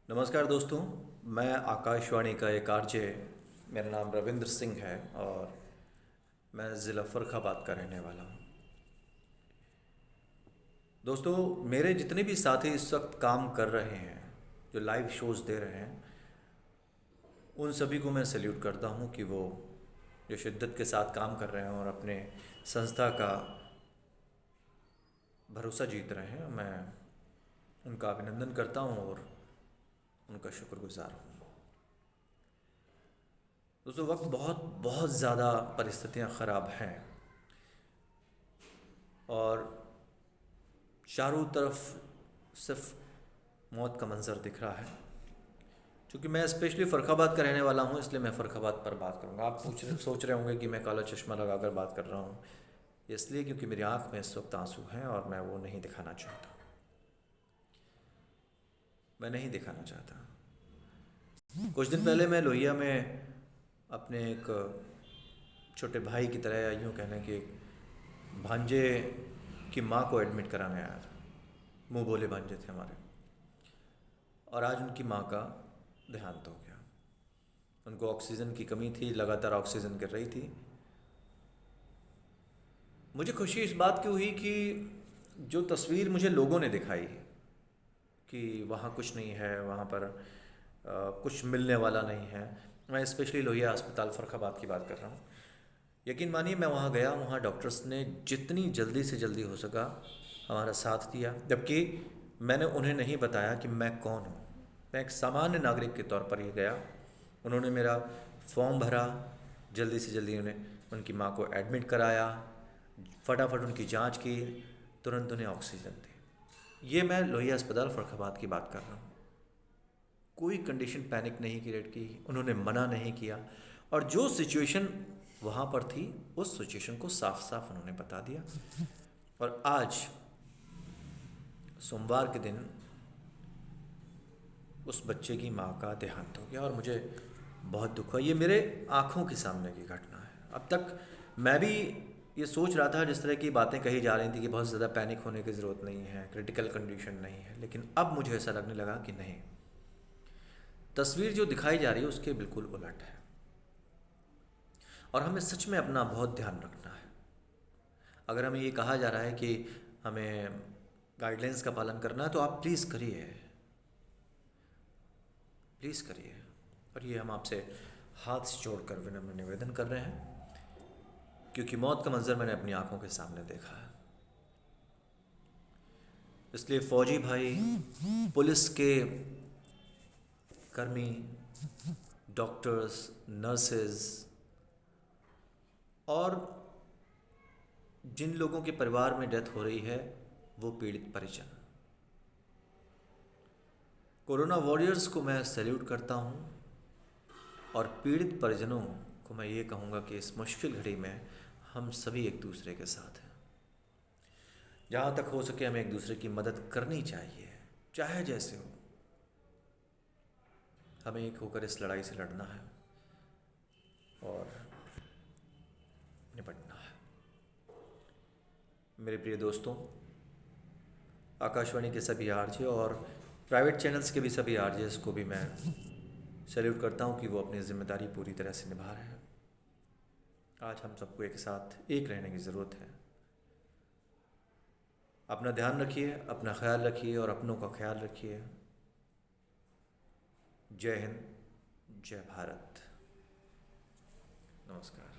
नमस्कार दोस्तों। मैं आकाशवाणी का एक आरजे, मेरा नाम रविंद्र सिंह है और मैं ज़िला फ़र्रुखाबाद का रहने वाला हूँ। दोस्तों, मेरे जितने भी साथी इस वक्त काम कर रहे हैं, जो लाइव शोज़ दे रहे हैं, उन सभी को मैं सैल्यूट करता हूँ कि वो जो शिद्दत के साथ काम कर रहे हैं और अपने संस्था का भरोसा जीत रहे हैं। मैं उनका अभिनंदन करता हूँ और उनका शुक्रगुजार हूँ। दोस्तों, वक्त बहुत बहुत ज़्यादा परिस्थितियाँ ख़राब हैं और चारों तरफ सिर्फ मौत का मंज़र दिख रहा है। क्योंकि मैं स्पेशली फ़र्रुखाबाद का रहने वाला हूँ, इसलिए मैं फ़र्रुखाबाद पर बात करूँगा। आप सोच रहे होंगे कि मैं काला चश्मा लगाकर बात कर रहा हूँ। इसलिए क्योंकि मेरी आँख में इस वक्त आंसू हैं और मैं वो नहीं दिखाना चाहता। मैं नहीं दिखाना चाहता। कुछ दिन पहले मैं लोहिया में अपने एक छोटे भाई की तरह, या यूँ कहना कि भांजे की माँ को एडमिट कराने आया था। मुँह बोले भांजे थे हमारे, और आज उनकी माँ का देहांत हो गया। उनको ऑक्सीजन की कमी थी, लगातार ऑक्सीजन गिर रही थी। मुझे खुशी इस बात की हुई कि जो तस्वीर मुझे लोगों ने दिखाई कि वहाँ कुछ नहीं है, वहाँ पर कुछ मिलने वाला नहीं है। मैं स्पेशली लोहिया अस्पताल फ़र्रुखाबाद की बात कर रहा हूँ। यकीन मानिए, मैं वहाँ गया, वहाँ डॉक्टर्स ने जितनी जल्दी से जल्दी हो सका हमारा साथ दिया। जबकि मैंने उन्हें नहीं बताया कि मैं कौन हूँ। मैं एक सामान्य नागरिक के तौर पर ही गया। उन्होंने मेरा फॉर्म भरा, जल्दी से जल्दी उन्हें उनकी माँ को एडमिट कराया, फटाफट उनकी जांच की, तुरंत उन्हें ऑक्सीजन दी। ये मैं लोहिया अस्पताल फ़र्रुखाबाद की बात कर रहा हूँ। कोई कंडीशन पैनिक नहीं क्रिएट की, उन्होंने मना नहीं किया, और जो सिचुएशन वहाँ पर थी उस सिचुएशन को साफ साफ उन्होंने बता दिया। और आज सोमवार के दिन उस बच्चे की माँ का देहांत हो गया और मुझे बहुत दुख हुआ। ये मेरे आँखों के सामने की घटना है। अब तक मैं भी ये सोच रहा था, जिस तरह की बातें कही जा रही थी कि बहुत ज़्यादा पैनिक होने की ज़रूरत नहीं है, क्रिटिकल कंडीशन नहीं है, लेकिन अब मुझे ऐसा लगने लगा कि नहीं, तस्वीर जो दिखाई जा रही है उसके बिल्कुल उलट है। और हमें सच में अपना बहुत ध्यान रखना है। अगर हमें ये कहा जा रहा है कि हमें गाइडलाइंस का पालन करना है, तो आप प्लीज़ करिए, प्लीज़ करिए। और ये हम आपसे हाथ से जोड़कर विनम्र निवेदन कर रहे हैं, क्योंकि मौत का मंजर मैंने अपनी आंखों के सामने देखा है। इसलिए फौजी भाई, पुलिस के कर्मी, डॉक्टर्स, नर्सेज और जिन लोगों के परिवार में डेथ हो रही है, वो पीड़ित परिजन, कोरोना वॉरियर्स को मैं सैल्यूट करता हूँ। और पीड़ित परिजनों को मैं ये कहूँगा कि इस मुश्किल घड़ी में हम सभी एक दूसरे के साथ हैं। जहाँ तक हो सके हमें एक दूसरे की मदद करनी चाहिए, चाहे जैसे हो। हमें एक होकर इस लड़ाई से लड़ना है और निपटना है। मेरे प्रिय दोस्तों, आकाशवाणी के सभी आरजे और प्राइवेट चैनल्स के भी सभी आरजेस को भी मैं सैल्यूट करता हूँ कि वो अपनी ज़िम्मेदारी पूरी तरह से निभा रहे हैं। आज हम सबको एक साथ एक रहने की ज़रूरत है। अपना ध्यान रखिए, अपना ख्याल रखिए और अपनों का ख्याल रखिए। जय हिंद, जय भारत। नमस्कार।